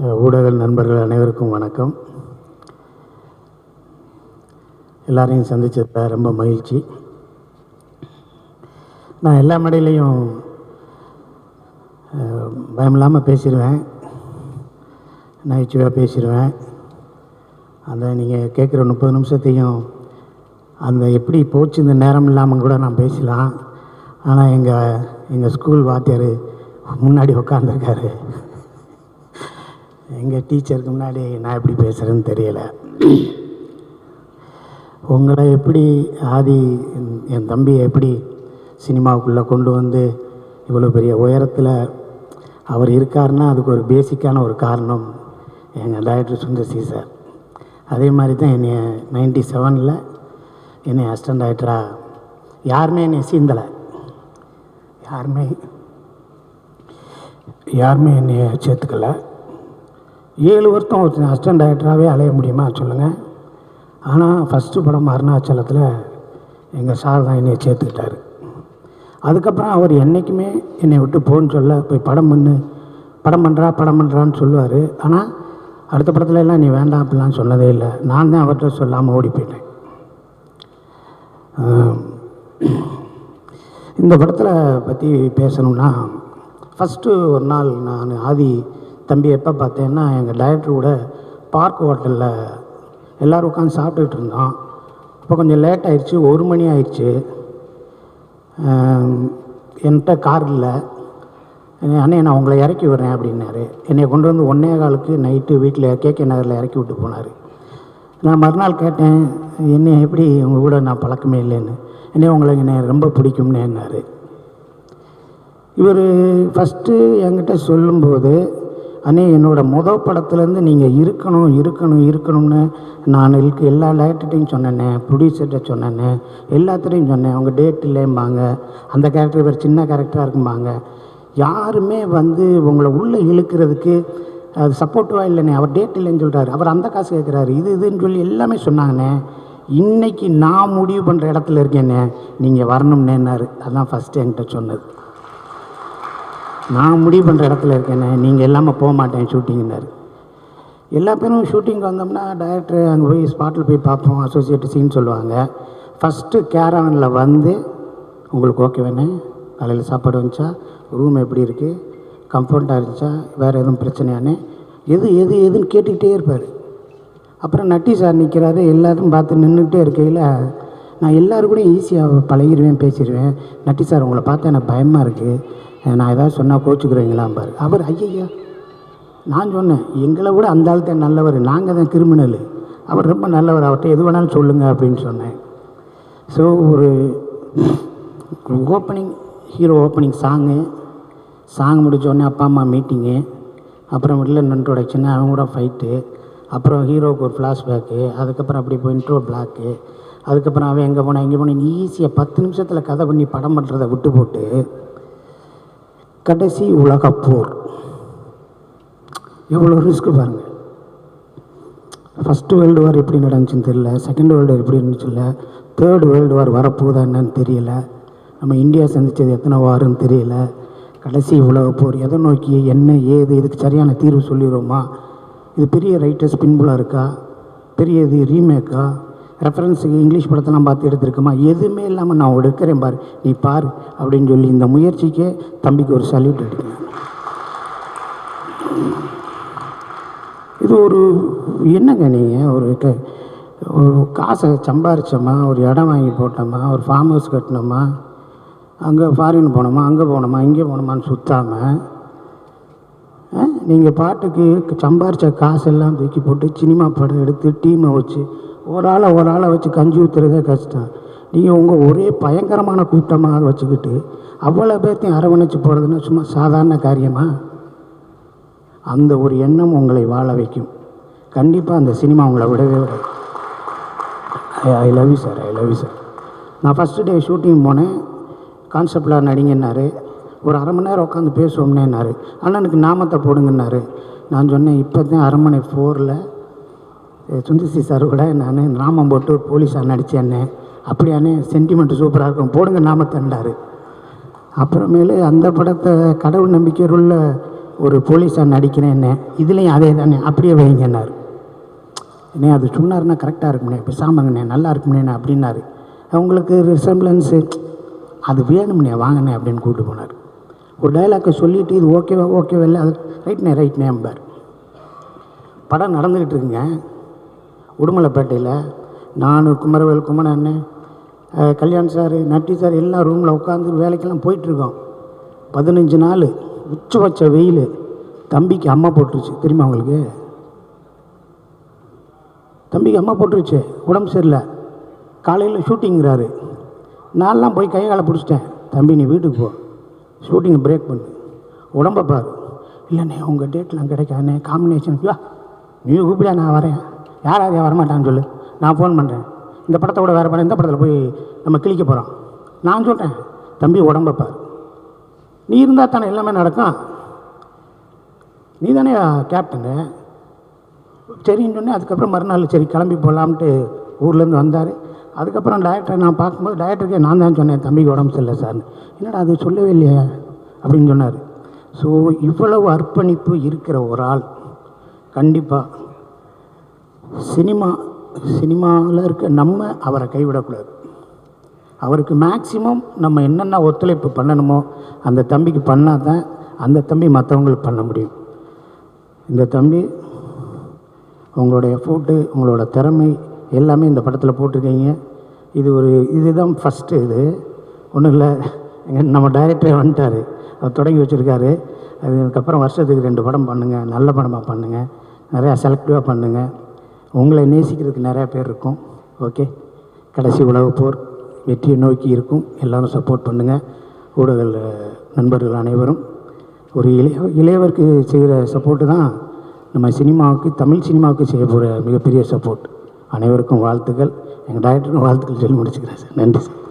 ஊடக நண்பர்கள் அனைவருக்கும் வணக்கம். எல்லாரையும் சந்திச்சதில் ரொம்ப மகிழ்ச்சி. நான் எல்லா மேடையிலையும் பயமில்லாமல் பேசிடுவேன், நகைச்சுவையாக பேசிடுவேன். அந்த நீங்கள் கேட்குற 30 நிமிஷத்தையும் அந்த எப்படி போச்சு இந்த நேரம் இல்லாமல் கூட நான் பேசலாம். ஆனால் எங்கள் ஸ்கூல் வாத்தியார் முன்னாடி உட்காந்துருக்காரு. எங்கள் டீச்சருக்கு முன்னாடி நான் எப்படி பேசுகிறேன்னு தெரியலை. உங்களை எப்படி என் தம்பியை எப்படி சினிமாவுக்குள்ளே கொண்டு வந்து இவ்வளோ பெரிய உயரத்தில் அவர் இருக்காருன்னா அதுக்கு ஒரு பேசிக்கான ஒரு காரணம் எங்கள் டைரக்டர் சுந்தர் சி சார். அதே மாதிரி தான் என்னை 97 என்னை அசிஸ்டன்ட் டைரக்டராக யாருமே என்னை சீந்தலை, யாருமே என்னை சேர்த்துக்கலை. 7 வருஷம் ஒரு அசிஸ்டன்ட் டைரக்டராகவே அலைய முடியுமா சொல்லுங்கள். ஆனால் ஃபஸ்ட்டு படம் அருணாச்சலத்தில் எங்கள் சார் தான் என்னை சேர்த்துக்கிட்டார். அதுக்கப்புறம் அவர் என்றைக்குமே என்னை விட்டு போன்னு சொல்ல, போய் படம் பண்ணுறான்னு சொல்லுவார். ஆனால் அடுத்த படத்துல எல்லாம் நீ வேண்டாம் அப்படிலாம் சொன்னதே இல்லை. நான் தான் அவர்கிட்ட சொல்லாமல் ஓடி போயிட்டேன். இந்த படத்தில் பற்றி பேசணும்னா, ஃபஸ்ட்டு ஒரு நாள் நான் தம்பி எப்போ பார்த்தேன்னா, எங்கள் டைரக்டர் கூட பார்க் ஹோட்டலில் எல்லோரும் உட்காந்து சாப்பிட்டுக்கிட்டு இருந்தோம். அப்போ கொஞ்சம் லேட் ஆகிடுச்சு, 1 மணி ஆயிடுச்சு. என்கிட்ட கார் இல்லை. அண்ணே நான் உங்களை இறக்கி விடுறேன் அப்படின்னாரு. என்னை கொண்டு வந்து 1:15க்கு நைட்டு வீட்டில் கேகே நகரில் இறக்கி விட்டு போனார். நான் மறுநாள் கேட்டேன், என்னை எப்படி உங்கள் கூட நான் பழக்கமே இல்லைன்னு. என்னை ரொம்ப பிடிக்கும்னு என்னார். இவர் ஃபஸ்ட்டு என்கிட்ட சொல்லும்போது, அண்ணே என்னோடய படத்துலேருந்து நீங்கள் இருக்கணும்னு நான் எல்லா டைரக்டர்கிட்டையும் சொன்னேன்னே, ப்ரொடியூசர்கிட்ட சொன்னேன்னே, எல்லாத்துலேயும் சொன்னேன். அவங்க டேட் இல்லைம்பாங்க, அந்த கேரக்டர் இவர் சின்ன கேரக்டராக இருக்கும்பாங்க. யாருமே உங்களை உள்ளே இழுக்கிறதுக்கு அது சப்போர்ட்டிவாக இல்லைண்ணே. அவர் டேட் இல்லைன்னு சொல்கிறாரு, அவர் அந்த காசு கேட்குறாரு, இதுன்னு சொல்லி எல்லாமே சொன்னாங்கண்ணே. இன்றைக்கி நான் முடிவு பண்ணுற இடத்துல இருக்கேண்ணே, நீங்கள் வரணும்னேன்னாரு. அதுதான் ஃபஸ்ட்டு என்கிட்ட சொன்னது. நான் முடிவு பண்ணுற இடத்துல இருக்கேண்ணே, நீங்கள் இல்லாமல் போக மாட்டேன் ஷூட்டிங்னாரு. எல்லா பேரும் ஷூட்டிங் வந்தோம்னா டைரக்டர் அங்கே போய் ஸ்பாட்டில் போய் பார்ப்போம், அசோசியேட் சீன் சொல்லுவாங்க. ஃபஸ்ட்டு கேரவனில் உங்களுக்கு ஓகே வேணே, காலையில் சாப்பாடு வந்துச்சா, ரூம் எப்படி இருக்குது, கம்ஃபர்ட்டாக இருந்துச்சா, வேறு எதுவும் பிரச்சனையானே, எதுன்னு கேட்டுக்கிட்டே இருப்பார். அப்புறம் நட்டி சார் நிற்கிறாரு, எல்லாத்தையும் பார்த்து நின்றுக்கிட்டே இருக்கையில் நான் எல்லோரும் கூட ஈஸியாக பழகிடுவேன், பேசிடுவேன். நட்டி சார் உங்களை பார்த்தா எனக்கு பயமாக இருக்குது, நான் ஏதாவது சொன்னால் கோச்சுக்கிறீங்களாம்பார். அவர் ஐயா, நான் சொன்னேன், எங்களை விட அந்த ஆள் தான் நல்லவர், நாங்கள் தான் கிரிமினல், அவர் ரொம்ப நல்லவர், அவர்கிட்ட எது வேணாலும் சொல்லுங்கள் அப்படின்னு சொன்னேன். ஸோ ஒரு ஹீரோ ஓப்பனிங் சாங் முடித்தோடனே அப்பா அம்மா மீட்டிங்கு, அப்புறம் வில்லன் இன்ட்ரோடக்ஷனு, அவங்க கூட ஃபைட்டு, அப்புறம் ஹீரோவுக்கு ஒரு ஃப்ளாஷ்பேக்கு, அதுக்கப்புறம் அப்படி போய் இன்ட்ரோ பிளாக்கு, அதுக்கப்புறம் அவன் எங்கே போனேன் ஈஸியாக 10 நிமிஷத்தில் கதை பண்ணி படம் பண்ணுறதை விட்டு போட்டு கடைசி உலகப்போர் எவ்வளோ ரிஸ்க்கு பாருங்கள். ஃபஸ்ட்டு வேர்ல்டு வார் எப்படி நடந்துச்சுன்னு தெரியல, செகண்ட் வேர்ல்டு வார் எப்படி இருந்துச்சு இல்லை, தேர்டு வேர்ல்டு வார் வரப்போதா என்னன்னு தெரியல, நம்ம இந்தியா சந்தித்தது எத்தனை வாருன்னு தெரியல. கடைசி உலகப்போர் எதை நோக்கி, என்ன ஏது, இதுக்கு சரியான தீர்வு சொல்லிடுவோமா, இது பெரிய ரைட்டர்ஸ் பின்புலாக இருக்கா, பெரிய இது ரீமேக்கா, ரெஃபரன்ஸுக்கு இங்கிலீஷ் படத்தெல்லாம் பார்த்து எடுத்துருக்குமா, எதுவுமே இல்லாமல் நான் எடுக்கிறேன் பார், நீ பார் அப்படின்னு சொல்லி இந்த முயற்சிக்கே தம்பிக்கு ஒரு சல்யூட் அடிக்கணும். இது ஒரு என்னங்க, நீங்கள் ஒரு காசை சம்பாரிச்சோமா, ஒரு இடம் வாங்கி போட்டோமா, ஒரு ஃபார்ம் ஹவுஸ் கட்டினோமா, அங்கே ஃபாரின் போனோமா, அங்கே போனோமா, இங்கே போனோமான்னு சுற்றாமல் நீங்கள் பாட்டுக்கு சம்பாரித்த காசெல்லாம் தூக்கி போட்டு சினிமா படம் எடுத்து டீமை வச்சு ஒரு ஆளை வச்சு கஞ்சி ஊற்றுறதே கஷ்டம். நீங்கள் உங்கள் ஒரே பயங்கரமான கூட்டமாக வச்சுக்கிட்டு அவ்வளோ பேர்த்தையும் அரவணைச்சு போகிறதுன்னா சும்மா சாதாரண காரியமா? அந்த ஒரு எண்ணம் உங்களை வாழ வைக்கும். கண்டிப்பாக அந்த சினிமா உங்களை விடவே விட. I love you sir. நான் ஃபஸ்ட்டு டே ஷூட்டிங் போனேன், கான்செப்டில் நடிங்கன்னாரு. ஒரு 1/2 மணி நேரம் உட்காந்து பேசுவோம்னேன்னாரு. அண்ணனுக்கு நாமத்தை போடுங்கன்னாரு. நான் சொன்னேன், இப்போ தான் அரண்மனை 4ல் சுந்தர்சி சார் கூட நான் நாமம் போட்டு போலீஸாக நடித்தேன்னே. அப்படியானே, சென்டிமெண்ட்டு சூப்பராக இருக்கும், போடுங்க நாமத்தண்டார். அப்புறமேலு அந்த படத்தை கடவுள் நம்பிக்கையுள்ள ஒரு போலீஸாக நடிக்கிறேன் என்ன, இதுலேயும் அதே தானே, அப்படியே வைங்கன்னாரு. என்ன அது சொன்னார்னா கரெக்டாக இருக்கும்ண்ணே, பேசாமங்கண்ணே, நல்லா இருக்கும்ண்ணே அப்படின்னாரு. அவங்களுக்கு ரிசம்பிளன்ஸு அது வேணும்ண்ணே, வாங்கண்ணே அப்படின்னு கூப்பிட்டு போனார். ஒரு டைலாக்கை சொல்லிவிட்டு இது ஓகேவா இல்லை, அது ரைட்ண்ணே அம்பார். படம் நடந்துக்கிட்டு இருக்குங்க உடுமலைப்பேட்டையில். நான் குமரவேல், குமரன் அண்ணன், கல்யாண் சார், நட்டி சார் எல்லாம் ரூமில் உட்காந்து வேலைக்கெல்லாம் போயிட்டுருக்கோம். 15 நாள் உச்சபட்ச வெயில். தம்பிக்கு அம்மா போட்டுருச்சு, தெரியுமா அவங்களுக்கு? தம்பிக்கு அம்மா போட்டுருச்சு, உடம்பு சரியில்லை. காலையில் ஷூட்டிங்கிறாரு. நான்லாம் போய் கையை காலை பிடிச்சிட்டேன். தம்பி நீ வீட்டுக்கு போ, ஷூட்டிங்கை பிரேக் பண்ணு, உடம்பை பாரு. இல்லைண்ணே உங்கள் டேட்லாம் கிடைக்காதுண்ணே, காம்பினேஷன். நீ கூப்பிடா, நான் வரேன். யார் வரமாட்டான்னு சொல்லு, நான் ஃபோன் பண்ணுறேன். இந்த படத்தை கூட வேறு படம், இந்த படத்தில் போய் நம்ம கிழிக்க போகிறோம். நான் சொல்கிறேன், தம்பி உடம்பை பாரு. நீ இருந்தால் தானே எல்லாமே நடக்கும். நீ தானே கேப்டனு. சரின்னு சொன்னேன். அதுக்கப்புறம் மறுநாள் சரி கிளம்பி போகலாம்ட்டு ஊர்லேருந்து வந்தார். அதுக்கப்புறம் டைரக்டரை நான் பார்க்கும்போது டைரக்டருக்கே நான் தான் சொன்னேன், தம்பிக்கு உடம்பு சரியில்லை சார்னு. என்னடா அது சொல்லவே இல்லையா அப்படின்னு சொன்னார். ஸோ இவ்வளவு அர்ப்பணிப்பு இருக்கிற ஒரு ஆள் கண்டிப்பாக சினிமாவில் இருக்க நம்ம அவரை கைவிடக்கூடாது. அவருக்கு மேக்சிமம் நம்ம என்னென்ன ஒத்துழைப்பு பண்ணணுமோ அந்த தம்பிக்கு பண்ணால் தான் அந்த தம்பி மற்றவங்களுக்கு பண்ண முடியும். இந்த தம்பி உங்களோட எஃபோர்ட்டு, உங்களோட திறமை எல்லாமே இந்த படத்தில் போட்டிருக்கீங்க. இதுதான் ஃபஸ்ட்டு. இது ஒன்றும் இல்லை, நம்ம டைரக்டரே வந்துட்டார், அவர் தொடங்கி வச்சுருக்காரு. அதுக்கப்புறம் வருஷத்துக்கு 2 படம் பண்ணுங்கள், நல்ல படமாக பண்ணுங்கள், நிறையா செலக்டிவாக பண்ணுங்கள். உங்களை நேசிக்கிறதுக்கு நிறையா பேர் இருக்கும். ஓகே, கடைசி உலகப் போர் வெற்றியை நோக்கி இருக்கும். எல்லோரும் சப்போர்ட் பண்ணுங்கள். ஊடக நண்பர்கள் அனைவரும் ஒரு இளையவருக்கு செய்கிற சப்போர்ட்டு தான் நம்ம சினிமாவுக்கு, தமிழ் சினிமாவுக்கு செய்ய போகிற மிகப்பெரிய சப்போர்ட். அனைவருக்கும் வாழ்த்துக்கள். எங்கள் டைரக்டருக்கும் வாழ்த்துக்கள் சொல்லி முடிச்சுக்கிறேன் சார். நன்றி சார்.